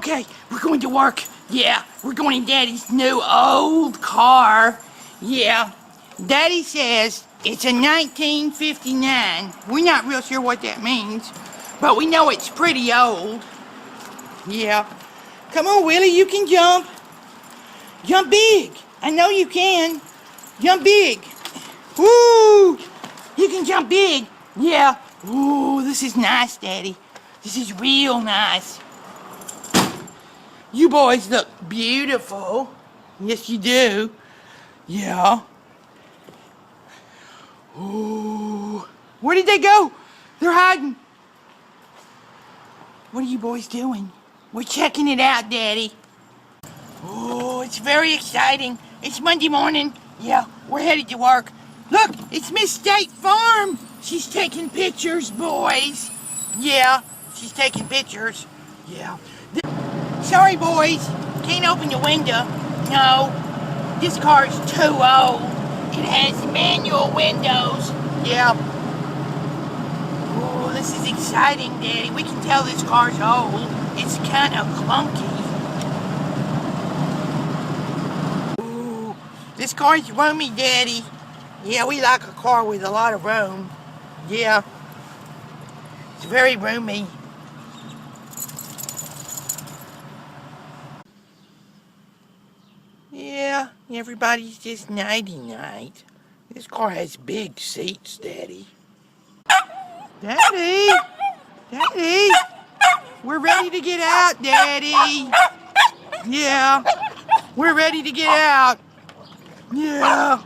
Okay, we're going to work. Yeah, we're going in Daddy's new old car. Yeah, Daddy says it's a 1959. We're not real sure what that means, but we know it's pretty old. Yeah. Come on, Willie, you can jump. Jump big. I know you can. Jump big. Woo! You can jump big. Yeah. Ooh, this is nice, Daddy. This is real nice. You boys look beautiful. Yes, you do. Yeah. Ooh. Where did they go? They're hiding. What are you boys doing? We're checking it out, Daddy. Oh, it's very exciting. It's Monday morning. Yeah, we're headed to work. Look, it's Miss State Farm. She's taking pictures, boys. Yeah, she's taking pictures. Yeah. Sorry, boys. Can't open the window. No, this car's too old. It has manual windows. Yeah. Oh, this is exciting, Daddy. We can tell this car's old. It's kind of clunky. Ooh, this car's roomy, Daddy. Yeah, we like a car with a lot of room. Yeah. It's very roomy. Yeah, everybody's just nighty-night. This car has big seats, Daddy. Daddy! Daddy! We're ready to get out, Daddy! Yeah, we're ready to get out. Yeah.